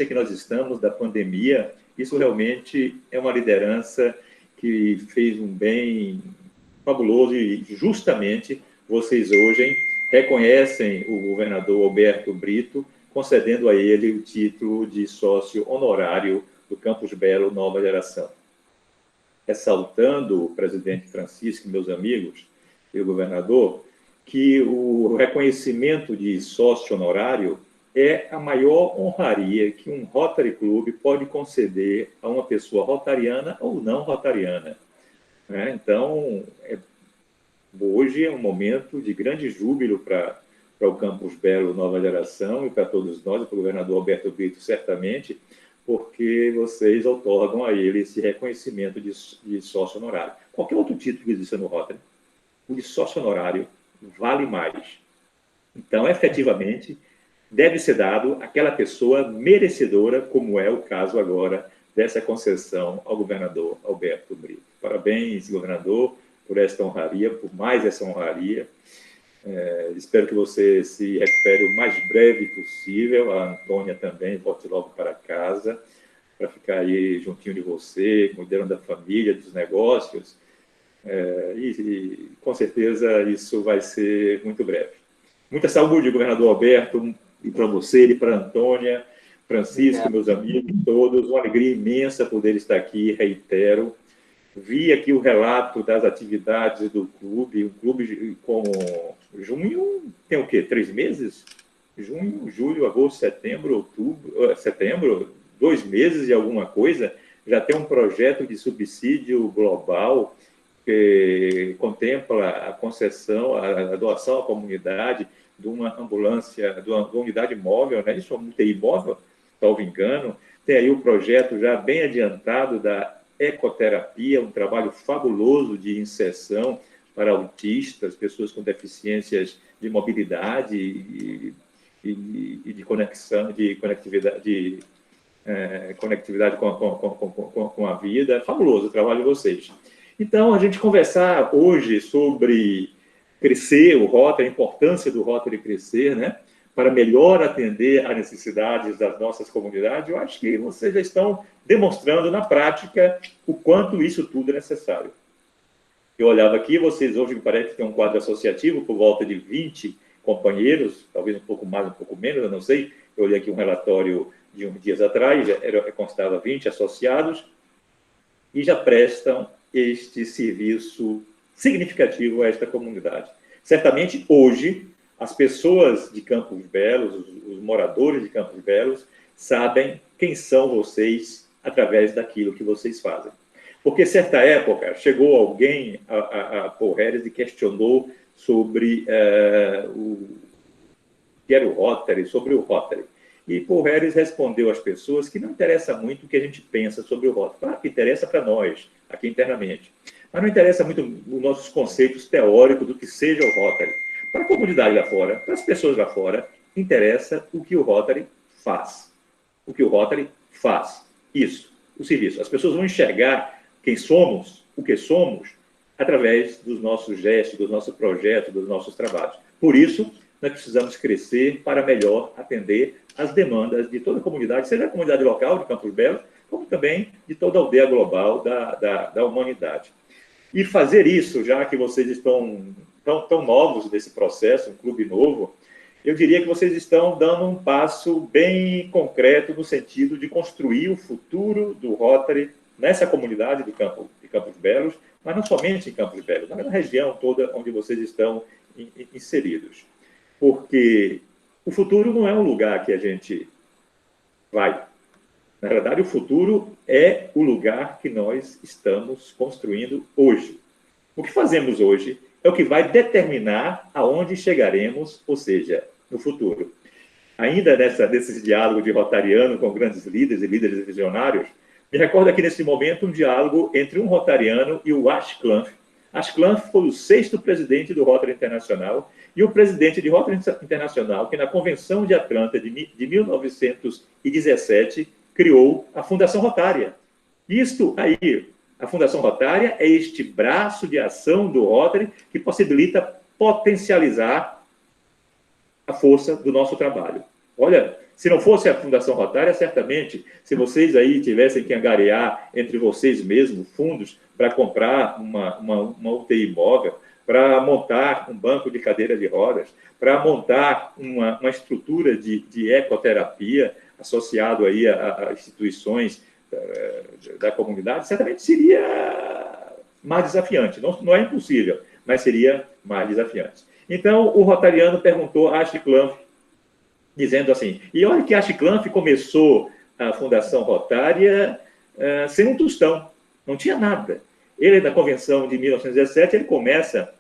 que nós estamos da pandemia, isso realmente é uma liderança que fez um bem fabuloso e justamente vocês hoje reconhecem o governador Alberto Brito, concedendo a ele o título de sócio honorário do Campus Belo Nova Geração. Ressaltando, presidente Francisco e meus amigos e o governador, que o reconhecimento de sócio honorário é a maior honraria que um Rotary Club pode conceder a uma pessoa rotariana ou não rotariana. Então, hoje é um momento de grande júbilo para o Campus Belo Nova Geração e para todos nós, e para o governador Alberto Brito, certamente, porque vocês otorgam a ele esse reconhecimento de sócio honorário. Qualquer outro título que exista no Rotary, o de sócio honorário vale mais. Então, efetivamente, deve ser dado àquela pessoa merecedora, como é o caso agora dessa concessão ao governador Alberto Brito. Parabéns, governador, por esta honraria, por mais essa honraria. Espero que você se recupere o mais breve possível. A Antônia também volte logo para casa, para ficar aí juntinho de você, cuidando da família, dos negócios. E com certeza isso vai ser muito breve. Muita saúde, governador Alberto, e para você, e para a Antônia, Francisco, meus amigos todos. Uma alegria imensa poder estar aqui, reitero. Vi aqui o relato das atividades do clube, um clube com junho, tem o quê? 3 meses? Junho, julho, agosto, setembro, outubro, setembro, 2 meses e alguma coisa, já tem um projeto de subsídio global que contempla a concessão, a doação à comunidade de uma ambulância, de uma unidade móvel, né? Isso é uma UTI móvel, salvo engano. Tem aí o projeto já bem adiantado da ecoterapia, um trabalho fabuloso de inserção para autistas, pessoas com deficiências de mobilidade e de conexão, de conectividade, conectividade com a vida. É fabuloso o trabalho de vocês. Então, a gente conversar hoje sobre crescer o Rotary, a importância do Rotary crescer, né? Para melhor atender às necessidades das nossas comunidades, eu acho que vocês já estão demonstrando na prática o quanto isso tudo é necessário. Eu olhava aqui, vocês hoje me parece que tem um quadro associativo por volta de 20 companheiros, talvez um pouco mais, um pouco menos, eu não sei. Eu olhei aqui um relatório de uns dias atrás, constava 20 associados, e já prestam este serviço significativo a esta comunidade. Certamente, hoje, as pessoas de Campos Belos, os moradores de Campos Belos, sabem quem são vocês através daquilo que vocês fazem. Porque, certa época, chegou alguém a Paul Harris e questionou sobre o que era o Rotary, sobre o Rotary. E Paul Harris respondeu às pessoas que não interessa muito o que a gente pensa sobre o Rotary. Claro que interessa para nós, aqui internamente. Mas não interessa muito os nossos conceitos teóricos do que seja o Rotary. Para a comunidade lá fora, para as pessoas lá fora, interessa o que o Rotary faz. O que o Rotary faz. Isso, o serviço. As pessoas vão enxergar quem somos, o que somos, através dos nossos gestos, dos nossos projetos, dos nossos trabalhos. Por isso, nós precisamos crescer para melhor atender às demandas de toda a comunidade, seja a comunidade local de Campos Belos, como também de toda a aldeia global da humanidade. E fazer isso, já que vocês estão tão novos nesse processo, um clube novo, eu diria que vocês estão dando um passo bem concreto no sentido de construir o futuro do Rotary nessa comunidade de Campos Belos, mas não somente em Campos Belos, mas na região toda onde vocês estão inseridos. Porque o futuro não é um lugar que a gente vai. Na verdade, o futuro é o lugar que nós estamos construindo hoje. O que fazemos hoje é o que vai determinar aonde chegaremos, ou seja, no futuro. Ainda nesse diálogo de rotariano com grandes líderes e líderes visionários, me recordo aqui nesse momento um diálogo entre um rotariano e o Ash Clancy. Ash Clancy foi o 6º presidente do Rotary Internacional e o presidente de Rotary Internacional, que na Convenção de Atlanta de 1917 criou a Fundação Rotária. Isto aí, a Fundação Rotária é este braço de ação do Rotary que possibilita potencializar a força do nosso trabalho. Olha, Se não fosse a Fundação Rotária, certamente, se vocês aí tivessem que angariar entre vocês mesmos fundos para comprar uma UTI móvel, para montar um banco de cadeira de rodas, para montar uma estrutura de ecoterapia associado aí a instituições da comunidade, certamente seria mais desafiante. Não é impossível, mas seria mais desafiante. Então, o Rotariano perguntou a Ashclanf, dizendo assim, e olha que a Ashclanf começou a Fundação Rotária sem um tostão, não tinha nada. Ele, da Convenção de 1917, ele começa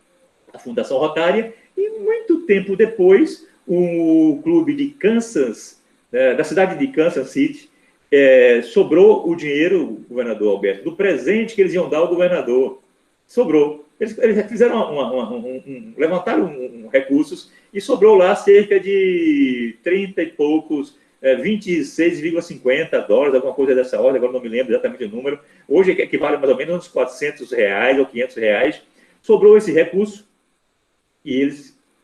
a Fundação Rotária e, muito tempo depois, o clube de Kansas, da cidade de Kansas City, sobrou o dinheiro, governador Alberto, do presente que eles iam dar ao governador. Sobrou. Eles fizeram levantaram recursos e sobrou lá cerca de 30 e poucos, 26,50 dólares, alguma coisa dessa ordem, agora não me lembro exatamente o número. Hoje equivale mais ou menos a uns 400 reais ou 500 reais. Sobrou esse recurso e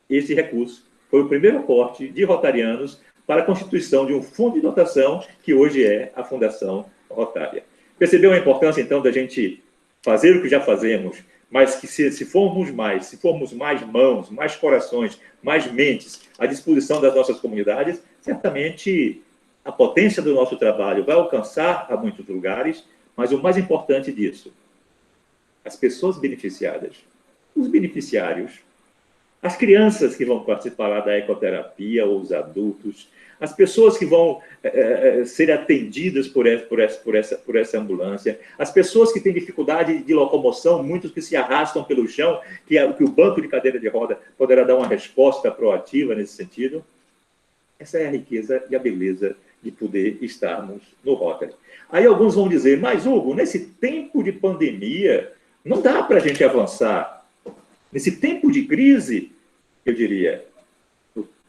esse recurso foi o primeiro aporte de rotarianos para a constituição de um fundo de dotação que hoje é a Fundação Rotária. Percebeu a importância, então, da gente fazer o que já fazemos, mas que se formos mais mãos, mais corações, mais mentes à disposição das nossas comunidades, certamente a potência do nosso trabalho vai alcançar a muitos lugares, mas o mais importante disso, as pessoas beneficiadas, os beneficiários, as crianças que vão participar lá da ecoterapia, ou os adultos, as pessoas que vão ser atendidas por essa ambulância, as pessoas que têm dificuldade de locomoção, muitos que se arrastam pelo chão, que o banco de cadeira de roda poderá dar uma resposta proativa nesse sentido. Essa é a riqueza e a beleza de poder estarmos no Rotary. Aí alguns vão dizer, mas Hugo, nesse tempo de pandemia, não dá para a gente avançar. Nesse tempo de crise, eu diria,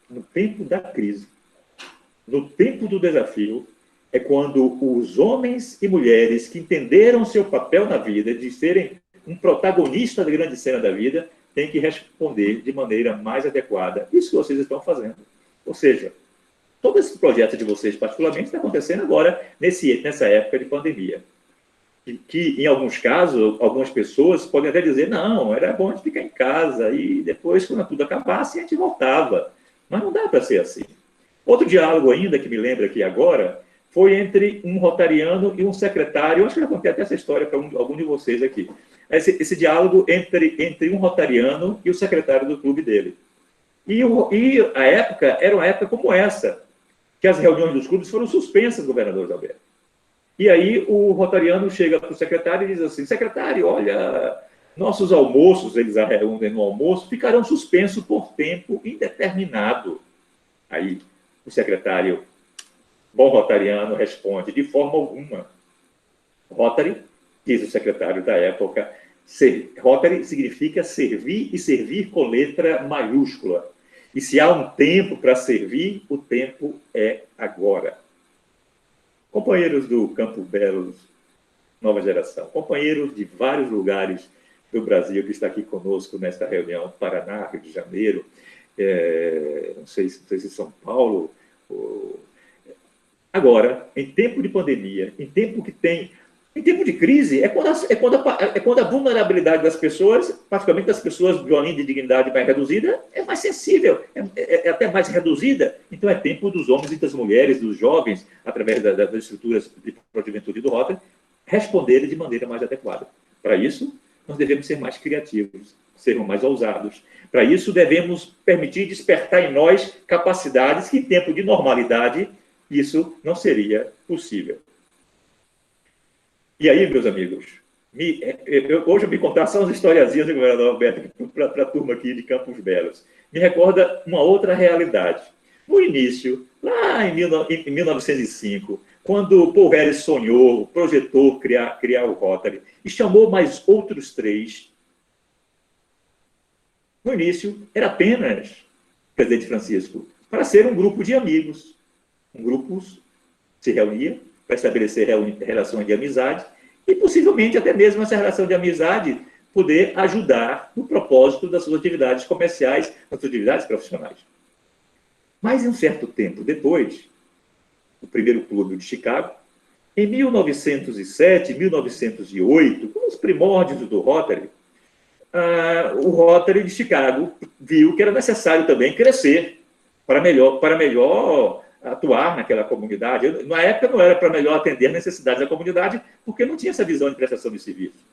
no tempo da crise, no tempo do desafio, é quando os homens e mulheres que entenderam seu papel na vida, de serem um protagonista da grande cena da vida, têm que responder de maneira mais adequada. Isso que vocês estão fazendo. Ou seja, todo esse projeto de vocês, particularmente, está acontecendo agora, nessa época de pandemia. Que, em alguns casos, algumas pessoas podem até dizer, não, era bom a gente ficar em casa, e depois, quando tudo acabasse, a gente voltava. Mas não dá para ser assim. Outro diálogo ainda, que me lembra aqui agora, foi entre um rotariano e um secretário. Eu acho que eu já contei até essa história para algum de vocês aqui. Esse diálogo entre um rotariano e o secretário do clube dele. E a época era uma época como essa, que as reuniões dos clubes foram suspensas, governador Alberto. E aí o rotariano chega para o secretário e diz assim, secretário, olha, nossos almoços, eles a reúnem no almoço, ficarão suspensos por tempo indeterminado. Aí o secretário, bom rotariano, responde, de forma alguma. Rotary, diz o secretário da época, Rotary significa servir e servir com letra maiúscula. E se há um tempo para servir, o tempo é agora. Companheiros do Campos Belos, nova geração, companheiros de vários lugares do Brasil que está aqui conosco nesta reunião, Paraná, Rio de Janeiro, não sei se São Paulo. Agora, em tempo de pandemia, em tempo de crise, é quando a vulnerabilidade das pessoas, particularmente das pessoas de uma linha de dignidade mais reduzida, é mais sensível, é até mais reduzida. Então, é tempo dos homens e das mulheres, dos jovens, através das estruturas de juventude do Rotary, responderem de maneira mais adequada. Para isso, nós devemos ser mais criativos, sermos mais ousados. Para isso, devemos permitir despertar em nós capacidades que, em tempo de normalidade, isso não seria possível. E aí, meus amigos, hoje eu me contar só umas historiazinhas do governador Alberto para a turma aqui de Campos Belos. Me recorda uma outra realidade. No início, lá em 1905, quando o Paul Harris sonhou, projetou criar o Rotary e chamou mais outros 3, no início era apenas, presidente Francisco, para ser um grupo de amigos. Um grupo se reunia para estabelecer relações de amizade e, possivelmente, até mesmo essa relação de amizade poder ajudar no propósito das suas atividades comerciais, das suas atividades profissionais. Mas, em um certo tempo depois, o primeiro clube de Chicago. Em 1907, 1908, com os primórdios do Rotary, o Rotary de Chicago viu que era necessário também crescer para melhor atuar naquela comunidade. Na época não era para melhor atender as necessidades da comunidade, porque não tinha essa visão de prestação de serviço.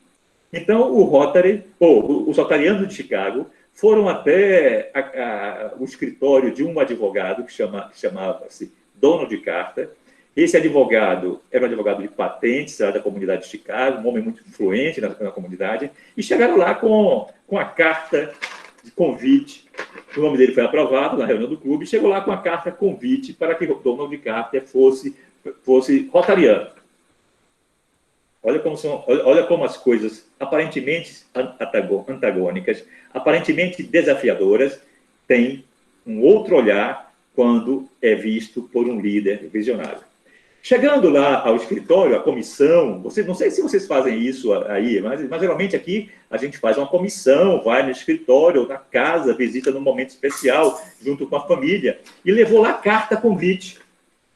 Então, o Rotary, os rotarianos de Chicago, foram até o escritório de um advogado que chamava-se Donald Carter. Esse advogado era um advogado de patentes, era da comunidade de Chicago, um homem muito influente na comunidade, e chegaram lá com a carta de convite. O nome dele foi aprovado na reunião do clube, e chegou lá com a carta convite para que Donald Carter fosse rotariano. Olha como as coisas aparentemente antagônicas, aparentemente desafiadoras, têm um outro olhar quando é visto por um líder visionário. Chegando lá ao escritório, a comissão, não sei se vocês fazem isso aí, mas geralmente aqui a gente faz uma comissão, vai no escritório ou na casa, visita num momento especial, junto com a família, e levou lá carta convite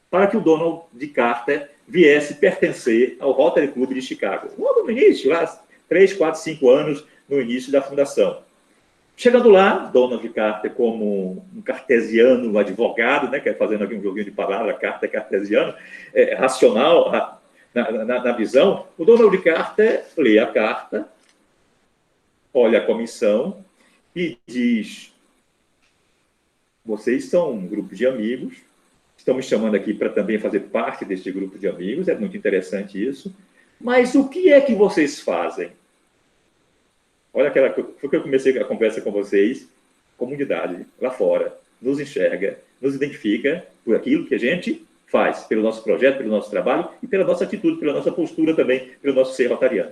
para que o Donald Carter viesse pertencer ao Rotary Club de Chicago. Logo no início, lá 3, 4, 5 anos no início da fundação. Chegando lá, Donald Carter, como um cartesiano, um advogado, né, que é fazendo aqui um joguinho de palavras, Carter cartesiano, racional na visão, o Donald Carter lê a carta, olha a comissão e diz: vocês são um grupo de amigos, estão me chamando aqui para também fazer parte deste grupo de amigos, é muito interessante isso, mas o que é que vocês fazem? Olha, foi que eu comecei a conversa com vocês, comunidade lá fora, nos enxerga, nos identifica por aquilo que a gente faz, pelo nosso projeto, pelo nosso trabalho e pela nossa atitude, pela nossa postura também, pelo nosso ser rotariano.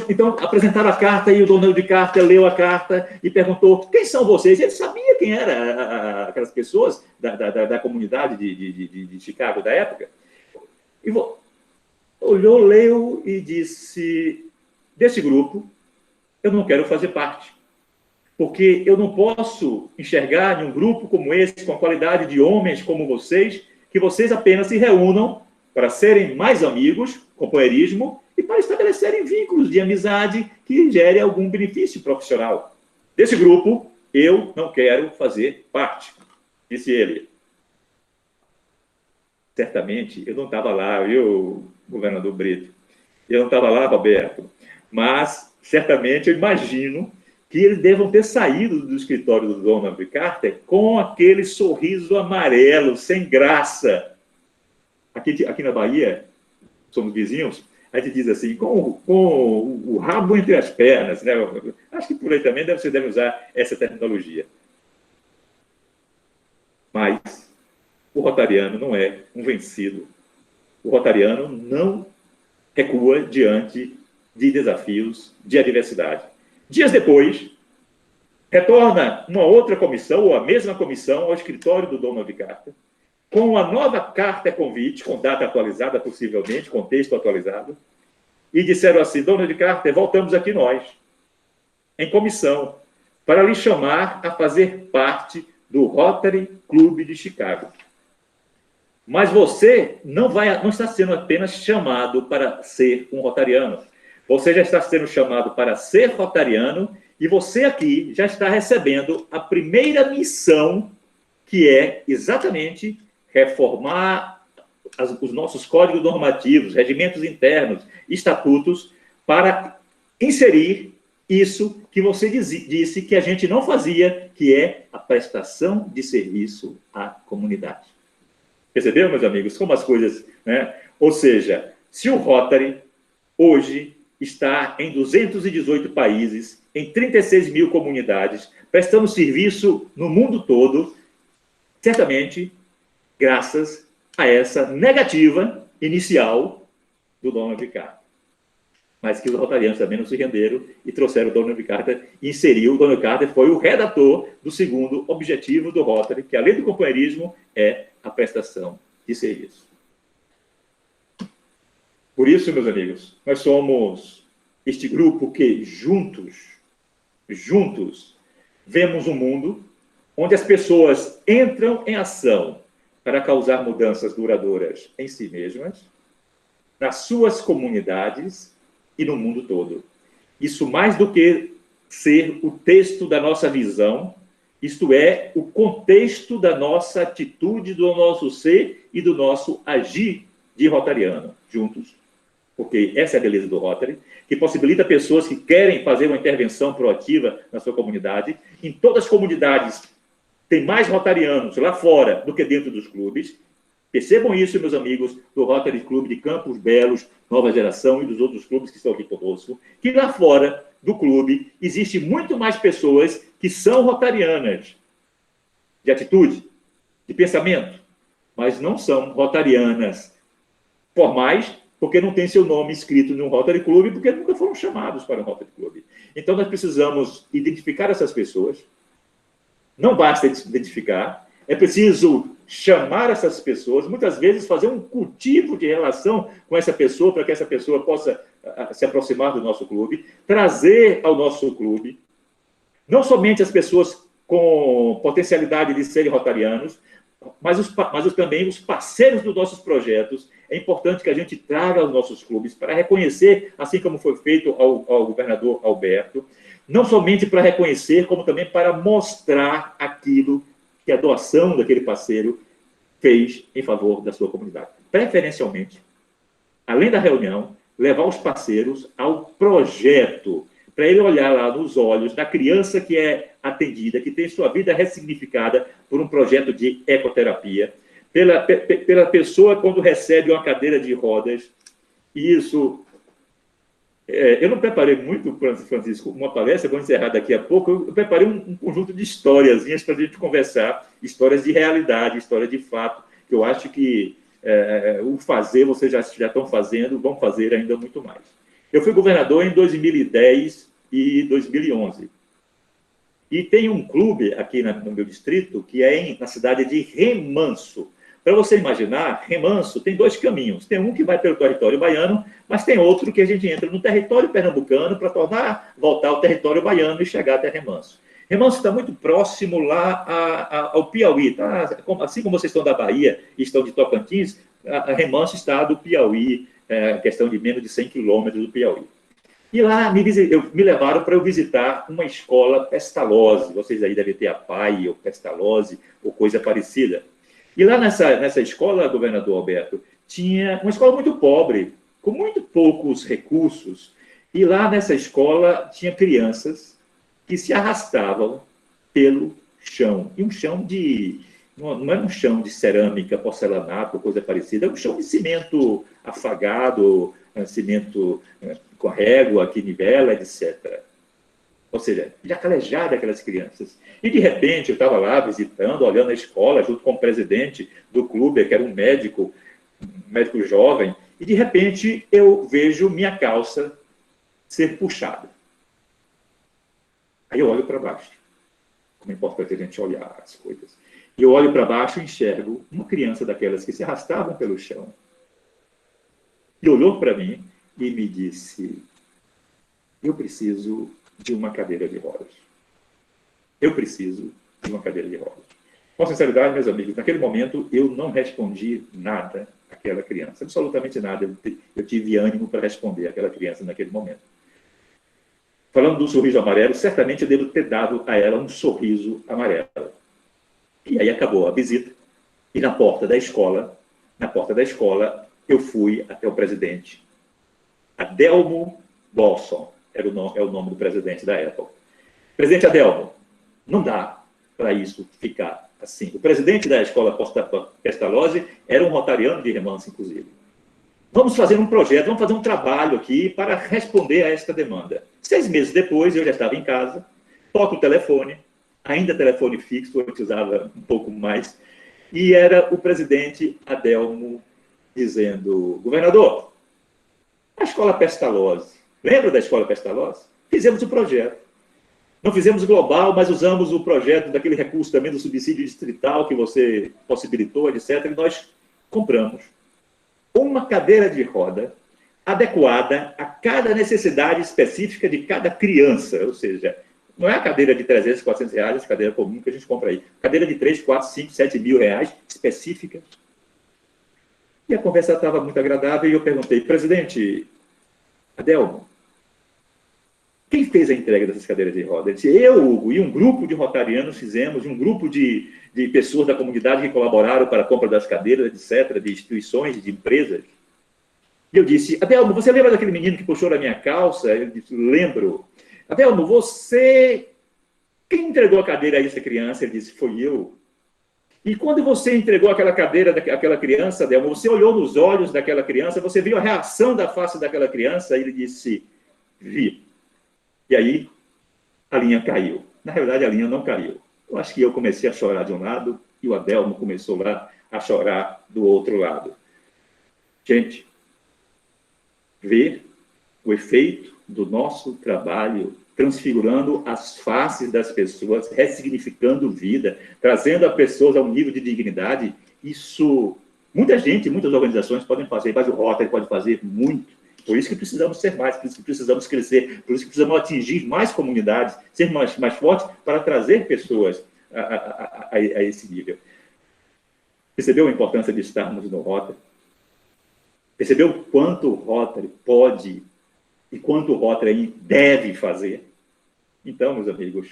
Então apresentaram a carta e o Donald Carter leu a carta e perguntou: quem são vocês? Ele sabia quem eram aquelas pessoas da comunidade de Chicago da época. E olhou, leu e disse: desse grupo eu não quero fazer parte, porque eu não posso enxergar em um grupo como esse, com a qualidade de homens como vocês, que vocês apenas se reúnam para serem mais amigos, companheirismo, e para estabelecerem vínculos de amizade que gerem algum benefício profissional. Desse grupo, eu não quero fazer parte, disse ele. Certamente, eu não estava lá, viu, governador Brito? Eu não estava lá, Roberto, mas certamente eu imagino que eles devam ter saído do escritório do Donald Carter com aquele sorriso amarelo, sem graça. Aqui na Bahia, somos vizinhos, a gente diz assim, com o rabo entre as pernas, né? Acho que por aí também você deve usar essa terminologia. Mas o rotariano não é um vencido. O rotariano não recua diante de desafios, de adversidade. Dias depois, retorna uma outra comissão, ou a mesma comissão, ao escritório do Donald Carter, com a nova carta convite, com data atualizada, possivelmente, com texto atualizado, e disseram assim: Donald Carter, voltamos aqui nós, em comissão, para lhe chamar a fazer parte do Rotary Club de Chicago. Mas você não está sendo apenas chamado para ser um rotariano. Você já está sendo chamado para ser rotariano e você aqui já está recebendo a primeira missão, que é exatamente reformar os nossos códigos normativos, regimentos internos, estatutos, para inserir isso que você disse que a gente não fazia, que é a prestação de serviço à comunidade. Perceberam, meus amigos, como as coisas, né? Ou seja, se o Rotary hoje está em 218 países, em 36 mil comunidades, prestando serviço no mundo todo, certamente graças a essa negativa inicial do Donald Carter. Mas que os rotarianos também não se renderam e trouxeram o Donald Carter e inseriu. O Donald Carter foi o redator do segundo objetivo do Rotary, que além do companheirismo é a prestação de serviço. Por isso, meus amigos, nós somos este grupo que juntos, vemos um mundo onde as pessoas entram em ação para causar mudanças duradouras em si mesmas, nas suas comunidades e no mundo todo. Isso mais do que ser o texto da nossa visão, isto é, o contexto da nossa atitude, do nosso ser e do nosso agir de rotariano, juntos. Porque essa é a beleza do Rotary, que possibilita pessoas que querem fazer uma intervenção proativa na sua comunidade. Em todas as comunidades tem mais rotarianos lá fora do que dentro dos clubes. Percebam isso, meus amigos, do Rotary Clube de Campos Belos, Nova Geração e dos outros clubes que estão aqui conosco, que lá fora do clube existe muito mais pessoas que são rotarianas de atitude, de pensamento, mas não são rotarianas formais, porque não tem seu nome escrito num Rotary Club, porque nunca foram chamados para um Rotary Club. Então, nós precisamos identificar essas pessoas. Não basta identificar, é preciso chamar essas pessoas, muitas vezes fazer um cultivo de relação com essa pessoa, para que essa pessoa possa se aproximar do nosso clube, trazer ao nosso clube, não somente as pessoas com potencialidade de serem rotarianos, mas também os parceiros dos nossos projetos. É importante que a gente traga aos nossos clubes para reconhecer, assim como foi feito ao governador Alberto, não somente para reconhecer, como também para mostrar aquilo que a doação daquele parceiro fez em favor da sua comunidade. Preferencialmente, além da reunião, levar os parceiros ao projeto, para ele olhar lá nos olhos da criança que é atendida, que tem sua vida ressignificada por um projeto de ecoterapia, pela pessoa quando recebe uma cadeira de rodas. E isso... eu não preparei muito, Francisco, uma palestra, vou encerrar daqui a pouco. Eu preparei um conjunto de historiazinhas para a gente conversar, histórias de realidade, histórias de fato, que eu acho que o fazer, vocês já estão fazendo, vão fazer ainda muito mais. Eu fui governador em 2010 e 2011. E tem um clube aqui no meu distrito, que é na cidade de Remanso. Para você imaginar, Remanso tem dois caminhos. Tem um que vai pelo território baiano, mas tem outro que a gente entra no território pernambucano para voltar ao território baiano e chegar até Remanso. Remanso está muito próximo lá ao Piauí. Tá? Assim como vocês estão da Bahia e estão de Tocantins, a Remanso está do Piauí, questão de menos de 100 quilômetros do Piauí. E lá me levaram para eu visitar uma escola Pestalozzi. Vocês aí devem ter a PAI ou Pestalozzi ou coisa parecida. E lá nessa escola, governador Alberto, tinha uma escola muito pobre, com muito poucos recursos. E lá nessa escola tinha crianças que se arrastavam pelo chão. E um chão de... Não era um chão de cerâmica, porcelanato, coisa parecida. Era um chão de cimento afagado, cimento com régua, que nivela, etc. Ou seja, já calejada aquelas crianças. E, de repente, eu estava lá visitando, olhando a escola, junto com o presidente do clube, que era um médico jovem, e, de repente, eu vejo minha calça ser puxada. Aí eu olho para baixo. Como é importante a gente olhar as coisas. E eu olho para baixo e enxergo uma criança daquelas que se arrastavam pelo chão. E olhou para mim e me disse: eu preciso de uma cadeira de rodas. Eu preciso de uma cadeira de rodas. Com sinceridade, meus amigos, naquele momento eu não respondi nada àquela criança, absolutamente nada. Eu tive ânimo para responder àquela criança naquele momento. Falando do sorriso amarelo, certamente eu devo ter dado a ela um sorriso amarelo. E aí acabou a visita. E na porta da escola, eu fui até o presidente, Adelmo Bolson, é o nome do presidente da Apple. Presidente Adelmo, não dá para isso ficar assim. O presidente da escola Pestalozzi era um rotariano de Remanso, inclusive. Vamos fazer um projeto, vamos fazer um trabalho aqui para responder a esta demanda. 6 meses depois, eu já estava em casa, toco o telefone, ainda telefone fixo, eu usava um pouco mais, e era o presidente Adelmo dizendo: governador, a escola Pestalozzi, lembra da escola Pestalozzi? Fizemos o projeto. Não fizemos global, mas usamos o projeto daquele recurso também do subsídio distrital que você possibilitou, etc. E nós compramos uma cadeira de roda adequada a cada necessidade específica de cada criança. Ou seja, Não é a cadeira de 300, 400 reais, essa cadeira comum que a gente compra aí. Cadeira de 3, 4, 5, 7 mil reais, específica. E a conversa estava muito agradável e eu perguntei, presidente Adelmo, quem fez a entrega dessas cadeiras de roda? Ele disse, eu, Hugo, e um grupo de rotarianos fizemos, um grupo de pessoas da comunidade que colaboraram para a compra das cadeiras, etc., de instituições, de empresas. E eu disse, Adelmo, você lembra daquele menino que puxou na minha calça? Ele disse, lembro. Adelmo, você... Quem entregou a cadeira a essa criança? Ele disse, foi eu. E quando você entregou aquela cadeira àquela criança, Adelmo, você olhou nos olhos daquela criança, você viu a reação da face daquela criança? E ele disse, vi. E aí, a linha caiu. Na realidade, a linha não caiu. Eu acho que eu comecei a chorar de um lado e o Adelmo começou lá a chorar do outro lado. Gente, ver o efeito do nosso trabalho transfigurando as faces das pessoas, ressignificando vida, trazendo as pessoas a um nível de dignidade, isso, muita gente, muitas organizações podem fazer, mas o Rotary pode fazer muito. Por isso que precisamos ser mais, por isso que precisamos crescer, por isso que precisamos atingir mais comunidades, ser mais fortes para trazer pessoas a esse nível. Percebeu a importância de estarmos no Rotary? Percebeu o quanto o Rotary pode e quanto o Rotary deve fazer? Então, meus amigos,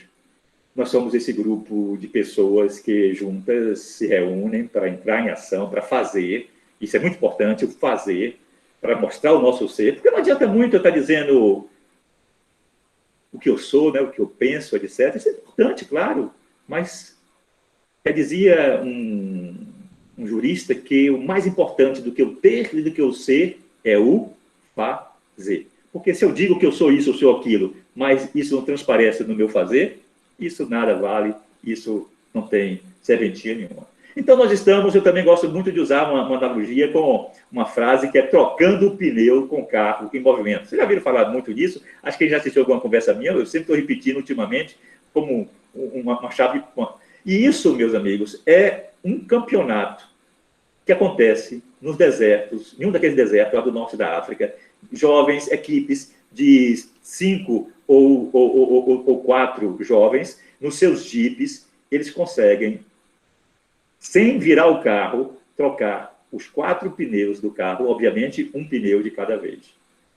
nós somos esse grupo de pessoas que juntas se reúnem para entrar em ação, para fazer, isso é muito importante, o fazer, para mostrar o nosso ser, porque não adianta muito eu estar dizendo o que eu sou, né, o que eu penso, etc. Isso é importante, claro, mas já dizia um jurista que o mais importante do que eu ter e do que eu ser é o fazer. Porque se eu digo que eu sou isso, eu sou aquilo, mas isso não transparece no meu fazer, isso nada vale, isso não tem serventia nenhuma. Então, nós estamos, eu também gosto muito de usar uma analogia com uma frase que é trocando o pneu com o carro em movimento. Vocês já viram falar muito disso? Acho que quem já assistiu alguma conversa minha, eu sempre estou repetindo ultimamente como uma chave. E isso, meus amigos, é um campeonato que acontece nos desertos, em um daqueles desertos lá do norte da África, jovens, equipes de 5 ou 4 jovens, nos seus jipes, eles conseguem, sem virar o carro, trocar os 4 pneus do carro, obviamente, um pneu de cada vez.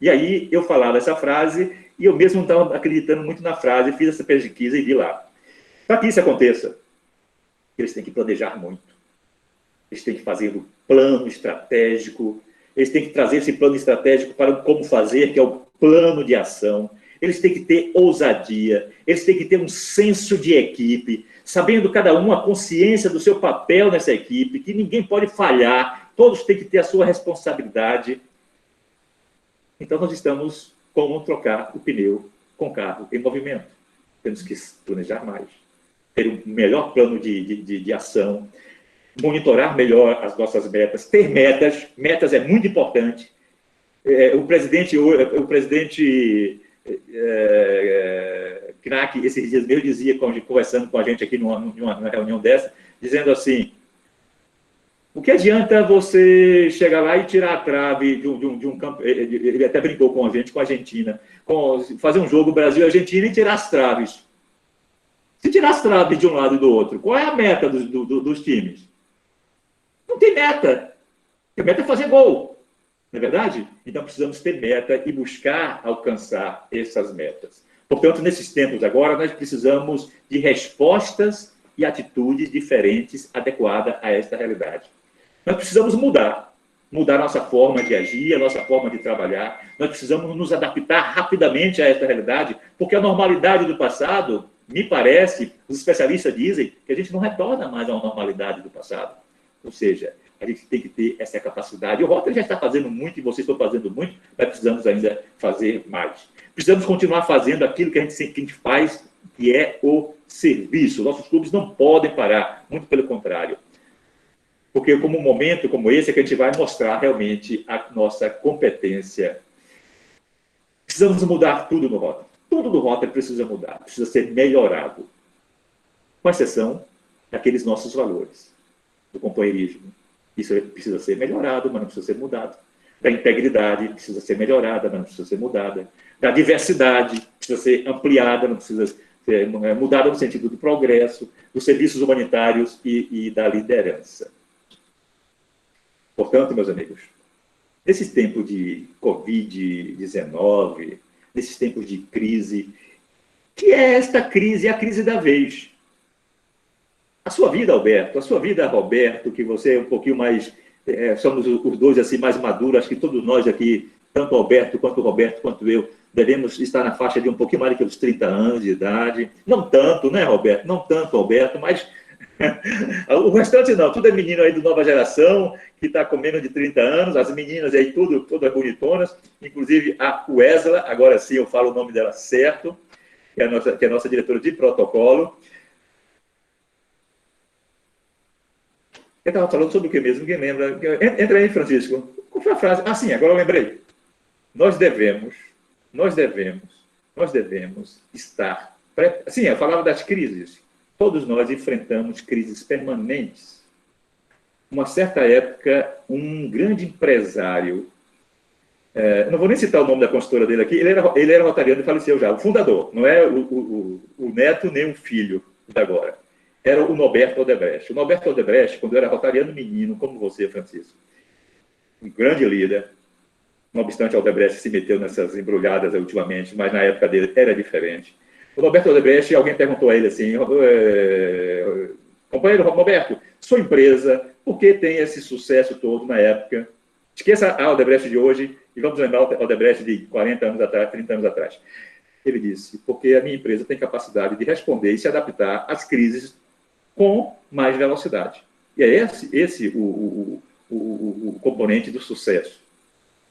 E aí, eu falava essa frase, e eu mesmo não estava acreditando muito na frase, fiz essa pesquisa e vi lá. Para que isso aconteça, eles têm que planejar muito. Eles têm que fazer um plano estratégico, eles têm que trazer esse plano estratégico para como fazer, que é o plano de ação. Eles têm que ter ousadia, eles têm que ter um senso de equipe, sabendo cada um a consciência do seu papel nessa equipe, que ninguém pode falhar, todos têm que ter a sua responsabilidade. Então, nós estamos como trocar o pneu com o carro em movimento. Temos que planejar mais, ter um melhor plano de ação, monitorar melhor as nossas metas, ter metas, metas é muito importante. O presidente Knack, esses dias mesmo, dizia, conversando com a gente aqui numa reunião dessa, dizendo assim, o que adianta você chegar lá e tirar a trave de um campo, ele até brincou com a gente, com a Argentina, fazer um jogo Brasil-Argentina e tirar as traves. Se tirar as traves de um lado e do outro, qual é a meta dos times? Não tem meta. A meta é fazer gol. Não é verdade? Então, precisamos ter meta e buscar alcançar essas metas. Portanto, nesses tempos agora, nós precisamos de respostas e atitudes diferentes, adequadas a esta realidade. Nós precisamos mudar nossa forma de agir, a nossa forma de trabalhar. Nós precisamos nos adaptar rapidamente a esta realidade, porque a normalidade do passado, me parece, os especialistas dizem que a gente não retorna mais à normalidade do passado. Ou seja, a gente tem que ter essa capacidade. O Rotary já está fazendo muito e vocês estão fazendo muito, mas precisamos ainda fazer mais. Precisamos continuar fazendo aquilo que a gente faz, que é o serviço. Nossos clubes não podem parar, muito pelo contrário. Porque como um momento como esse é que a gente vai mostrar realmente a nossa competência. Precisamos mudar tudo no Rotary. Tudo no Rotary precisa mudar, precisa ser melhorado. Com exceção daqueles nossos valores, do companheirismo. Isso precisa ser melhorado, mas não precisa ser mudado. Da integridade precisa ser melhorada, mas não precisa ser mudada. Da diversidade precisa ser ampliada, não precisa mudada no sentido do progresso, dos serviços humanitários e da liderança. Portanto, meus amigos, nesses tempos de Covid-19, nesses tempos de crise, que é esta crise, a crise da vez. A sua vida, Alberto, a sua vida, Roberto, que você é um pouquinho mais, somos os dois assim mais maduros, acho que todos nós aqui, tanto o Alberto, quanto o Roberto, quanto eu, devemos estar na faixa de um pouquinho mais do que os 30 anos de idade. Não tanto, né, Roberto? Não tanto, Alberto, mas o restante não, tudo é menino aí de nova geração, que está com menos de 30 anos, as meninas aí, todas bonitonas, inclusive a Wesley, agora sim eu falo o nome dela certo, que é a nossa diretora de protocolo. Eu estava falando sobre o que mesmo? Ninguém lembra. Entra aí, Francisco. Qual foi a frase? Ah, sim, agora eu lembrei. Nós devemos estar... Sim, eu falava das crises. Todos nós enfrentamos crises permanentes. Uma certa época, um grande empresário, não vou nem citar o nome da consultora dele aqui, ele era rotariano e faleceu já, o fundador, não é o neto nem o filho de agora. Era o Norberto Odebrecht. O Norberto Odebrecht, quando era rotariano menino, como você, Francisco, um grande líder, não obstante, o Odebrecht se meteu nessas embrulhadas ultimamente, mas na época dele era diferente. O Norberto Odebrecht, alguém perguntou a ele assim, companheiro Roberto, sua empresa, por que tem esse sucesso todo na época? Esqueça a Odebrecht de hoje e vamos lembrar a Odebrecht de 40 anos atrás, 30 anos atrás. Ele disse, porque a minha empresa tem capacidade de responder e se adaptar às crises com mais velocidade. E é esse o componente do sucesso.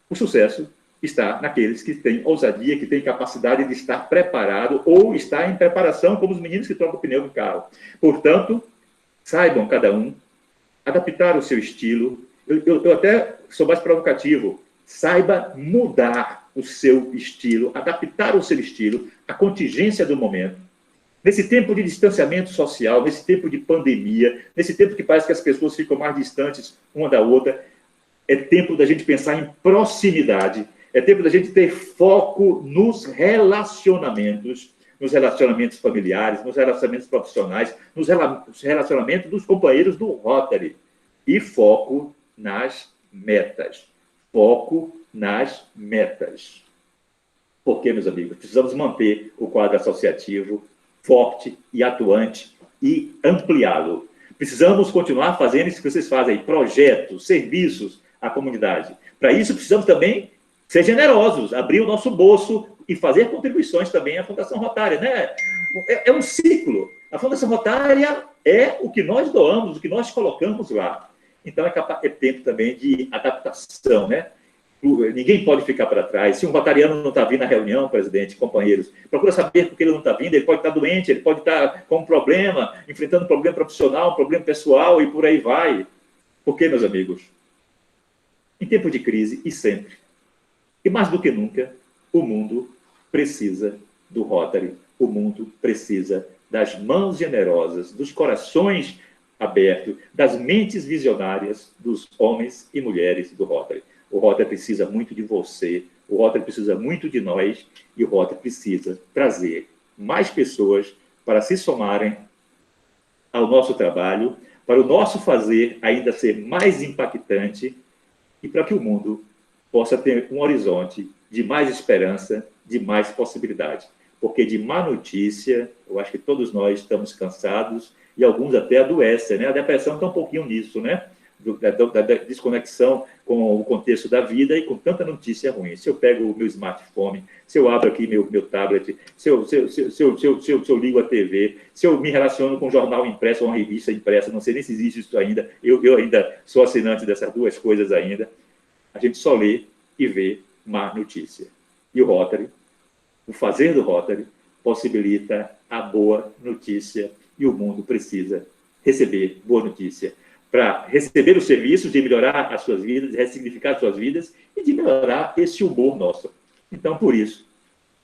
O sucesso está naqueles que têm ousadia, que têm capacidade de estar preparado ou estar em preparação, como os meninos que trocam o pneu do carro. Portanto, saibam cada um adaptar o seu estilo. Eu até sou mais provocativo. Saiba mudar o seu estilo, adaptar o seu estilo à contingência do momento. Nesse tempo de distanciamento social, nesse tempo de pandemia, nesse tempo que parece que as pessoas ficam mais distantes uma da outra, é tempo da gente pensar em proximidade, é tempo da gente ter foco nos relacionamentos familiares, nos relacionamentos profissionais, nos relacionamentos dos companheiros do Rotary. E foco nas metas. Foco nas metas. Porque, meus amigos, precisamos manter o quadro associativo forte e atuante e ampliá-lo. Precisamos continuar fazendo isso que vocês fazem, projetos, serviços à comunidade. Para isso, precisamos também ser generosos, abrir o nosso bolso e fazer contribuições também à Fundação Rotária, né? É um ciclo. A Fundação Rotária é o que nós doamos, o que nós colocamos lá. Então, é tempo também de adaptação, né? Ninguém pode ficar para trás. Se um rotariano não está vindo à reunião, presidente, companheiros, procura saber por que ele não está vindo. Ele pode estar doente, ele pode estar com um problema, enfrentando um problema profissional, um problema pessoal e por aí vai. Por quê, meus amigos? Em tempo de crise, e sempre, e mais do que nunca, o mundo precisa do Rotary. O mundo precisa das mãos generosas, dos corações abertos, das mentes visionárias dos homens e mulheres do Rotary. O Rotary precisa muito de você, o Rotary precisa muito de nós, e o Rotary precisa trazer mais pessoas para se somarem ao nosso trabalho, para o nosso fazer ainda ser mais impactante e para que o mundo possa ter um horizonte de mais esperança, de mais possibilidade. Porque de má notícia, eu acho que todos nós estamos cansados e alguns até adoecem, né? A depressão está um pouquinho nisso, né? Da desconexão com o contexto da vida e com tanta notícia ruim. Se eu pego o meu smartphone, se eu abro aqui meu tablet, se eu ligo a TV, se eu me relaciono com um jornal impresso ou uma revista impressa, não sei nem se existe isso ainda, eu ainda sou assinante dessas duas coisas ainda, a gente só lê e vê má notícia. E o Rotary, o fazer do Rotary, possibilita a boa notícia e o mundo precisa receber boa notícia para receber os serviços, de melhorar as suas vidas, de ressignificar as suas vidas e de melhorar esse humor nosso. Então, por isso,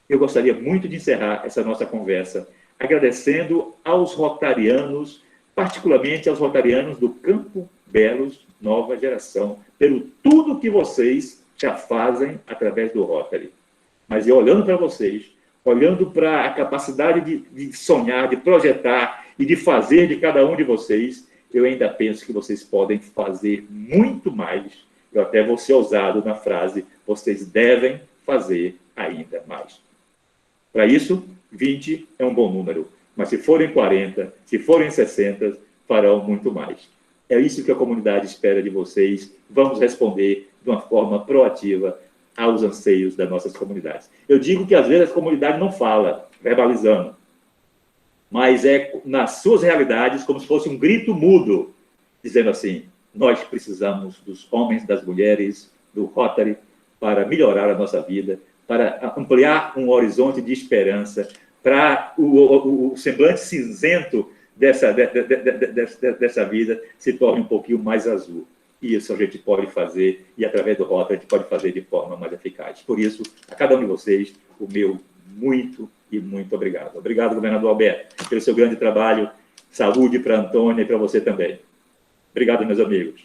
eu gostaria muito de encerrar essa nossa conversa agradecendo aos rotarianos, particularmente aos rotarianos do Campo Belos Nova Geração, pelo tudo que vocês já fazem através do Rotary. Mas eu olhando para vocês, olhando para a capacidade de sonhar, de projetar e de fazer de cada um de vocês, eu ainda penso que vocês podem fazer muito mais. Eu até vou ser ousado na frase, vocês devem fazer ainda mais. Para isso, 20 é um bom número, mas se forem 40, se forem 60, farão muito mais. É isso que a comunidade espera de vocês. Vamos responder de uma forma proativa aos anseios das nossas comunidades. Eu digo que às vezes a comunidade não fala, verbalizando, mas é nas suas realidades como se fosse um grito mudo, dizendo assim, nós precisamos dos homens, das mulheres, do Rotary, para melhorar a nossa vida, para ampliar um horizonte de esperança, para o semblante cinzento dessa vida se torne um pouquinho mais azul. E isso a gente pode fazer, e através do Rotary a gente pode fazer de forma mais eficaz. Por isso, a cada um de vocês, o meu muito e muito obrigado. Obrigado, governador Alberto, pelo seu grande trabalho. Saúde para a Antônia e para você também. Obrigado, meus amigos.